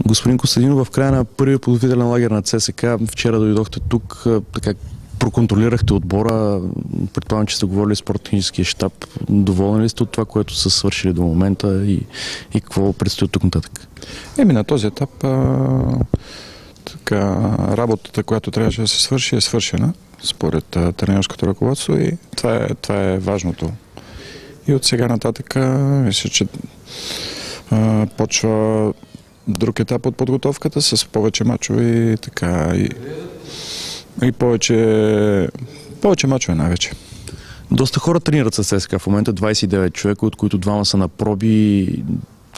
Господин Костадинов, в края на първия подготвителен лагер на ЦСКА, вчера дойдохте тук, така проконтролирахте отбора, предполагам, че сте говорили с спортно-техническия щаб. Доволни ли сте от това, което са свършили до момента и какво предстои от тук нататък? На този етап работата, която трябваше да се свърши, е свършена според тренерското ръководство и това е важното. И от сега нататък мисля, че почва друг етап от подготовката с повече мачове и повече мачове най-вече. Доста хора тренират с ЦСКА в момента, 29 човека, от които двама са на проби.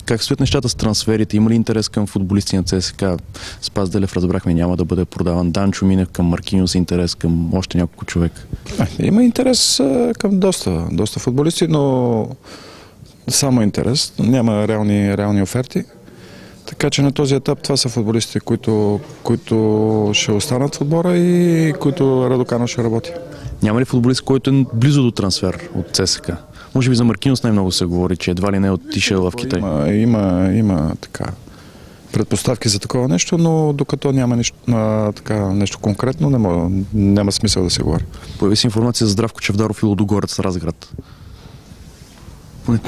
Как стоят нещата с трансферите? Има ли интерес към футболисти на ЦСКА? Спас Делев, разбрахме, няма да бъде продаван. Данчо Минев, към Маркиньос интерес, към още няколко човека. Има интерес към доста футболисти, но само интерес. Няма реални оферти. Така че на този етап това са футболистите, които ще останат в отбора и които Радоканов ще работи. Няма ли футболист, който е близо до трансфер от ЦСКА? Може би за Маркиньос най-много се говори, че едва ли не е отишъл в Китай. Има предпоставки за такова нещо, но докато няма нещо конкретно, няма смисъл да се говори. Появи се информация за Здравко Чавдаров и Лудогорец, Разград.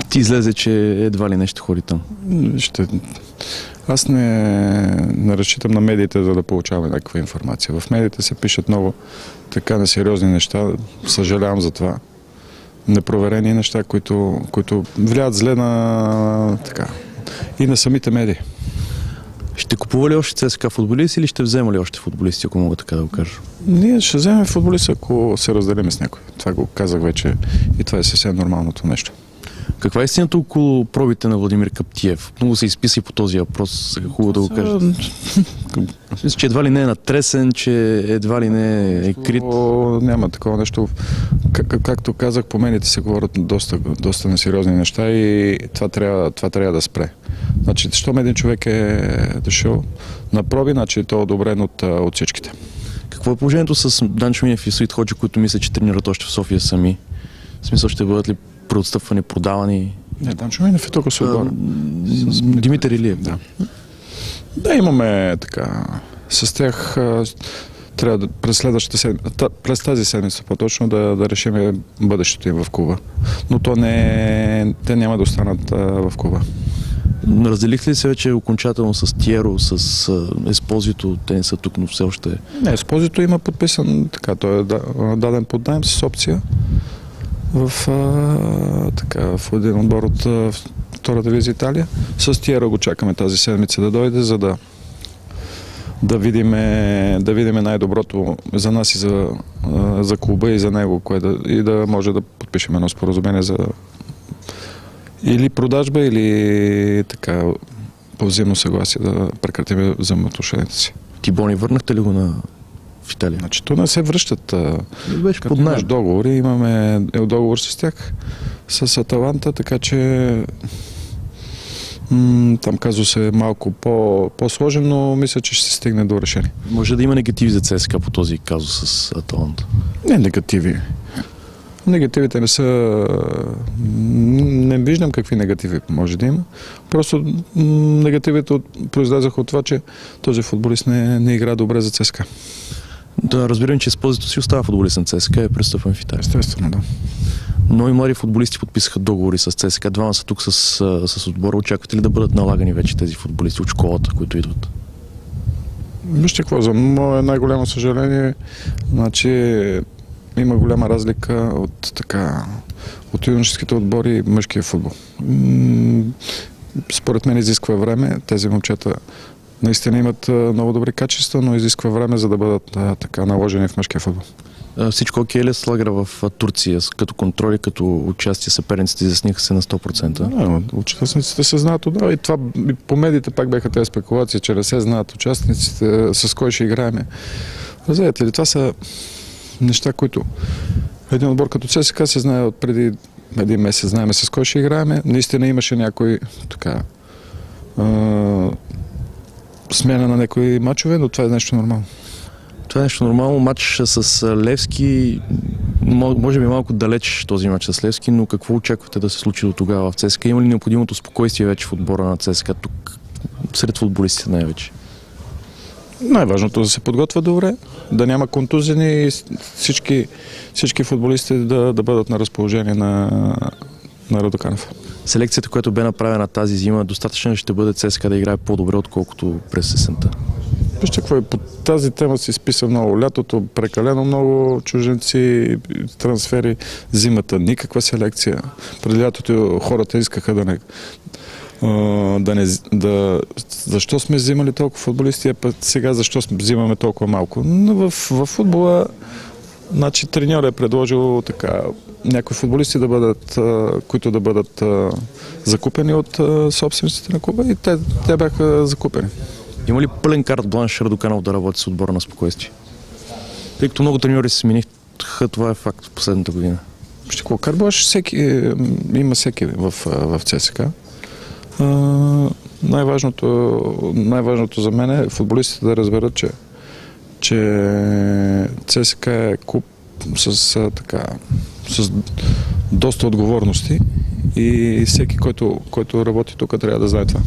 Ти излезе, че едва ли нещо ходи там. Аз не разчитам на медиите, за да получаваме някаква информация. В медиите се пишат много така несериозни неща. Съжалявам за това. Непроверени неща, които влияят зле и на самите медии. Ще купува ли още ЦСКА футболисти или ще взема ли още футболисти, ако мога така да го кажа? Ние ще вземем футболисти, ако се разделим с някой. Това го казах вече и това е съвсем нормалното нещо. Каква е истината около пробите на Владимир Каптиев? Много се изписа по този въпрос. Хубаво да го кажа. Мисля, че едва ли не е натресен, че едва ли не е крит. Няма такова нещо. Както казах, по медиите се говорят доста несериозни неща и това трябва да спре. Значи, щом един човек е дошъл на проби, значи той е одобрен от всичките. Какво е положението с Данчо Минев и Суит Ходжи, които мисля, че тренират още в София сами? В смисъл, ще бъдат ли преотстъпвани, продавани? Данчо Минев е тук с отбора. Димитър Илиев. Да, имаме с тях трябва през тази седмица по-точно да решим бъдещето им в клуба. Но те няма да останат в клуба. Разделихте ли се вече окончателно с Тиеро, с Еспозито? Те не са тук, но все още... Не, Еспозито има подписан, той е даден под наем с опция в един отбор от втора дивизия Италия. С Тиеро го чакаме тази седмица да дойде, за да видим най-доброто за нас и за клуба и за него, и да може да подпишем едно споразумение за или продажба, или по взаимно съгласие да прекратим взаимоотношенията си. Тибони, върнахте ли го в Италия? Значи, то не се връщат. Беше под наем. Договори, имаме договор с тях, с Аталанта, така че там казус е малко по-сложен, но мисля, че ще се стигне до решение. Може да има негативи за ЦСКА по този казус с Аталанта? Не негативи. Негативите не са... Не виждам какви негативи може да има. Просто негативите произлязаха от това, че този футболист не игра добре за ЦСКА. Да, разбирам, че Еспозито си остава футболист на ЦСКА и е престъпен в Италия. Естествено, да. Много млади футболисти подписаха договори с ЦСКА. Двама са тук с отбора. Очаквате ли да бъдат налагани вече тези футболисти от школата, които идват? Вижте какво, за мое най-голямо съжаление, има голяма разлика от юношеските отбори и мъжкия футбол. Според мен изисква време. Тези момчета наистина имат много добри качества, но изисква време, за да бъдат наложени в мъжкия футбол. Всичко окей ли с лагера в Турция? Като контроли, като участие, съперниците изясниха се на 100%? Участниците се знаят. И това по медиите пак бяха тези спекулации, че не се знаят участниците, с кой ще играеме. Знаете ли, това са неща, които един отбор като ЦСКА се знае от преди един месец, знаеме с кой ще играеме. Наистина имаше някой смяна на някои мачове, но това е нещо нормално. Това е нещо нормално. Матч с Левски, може би малко далеч този матч с Левски, но какво очаквате да се случи до тогава в ЦСКА? Има ли необходимото спокойствие вече в отбора на ЦСКА тук? сред футболистите най-вече? Най-важното е да се подготвя добре, да няма контузени и всички футболисти да бъдат на разположение на Радоканов. Селекцията, която бе направена тази зима, достатъчно ще бъде ЦСКА да играе по-добре, отколкото през есента? Вижте какво е, по тази тема си списа много. Лятото прекалено много чужденци, трансфери, зимата никаква селекция. Преди лятото хората искаха защо сме взимали толкова футболисти, а път сега защо взимаме толкова малко. Но в футбола, значи, треньорът е предложил така някои футболисти които да бъдат закупени от собствениците на клуба и те бяха закупени. Има ли пълен карт бланш Радоканов да работи с отбора на спокойствие? Тъй като много треньори се смениха, това е факт в последната година. Карт бланш има всеки в ЦСКА. Най-важното за мен е футболистите да разберат, че ЦСКА е клуб с доста отговорности и всеки, който работи тук, трябва да знае това.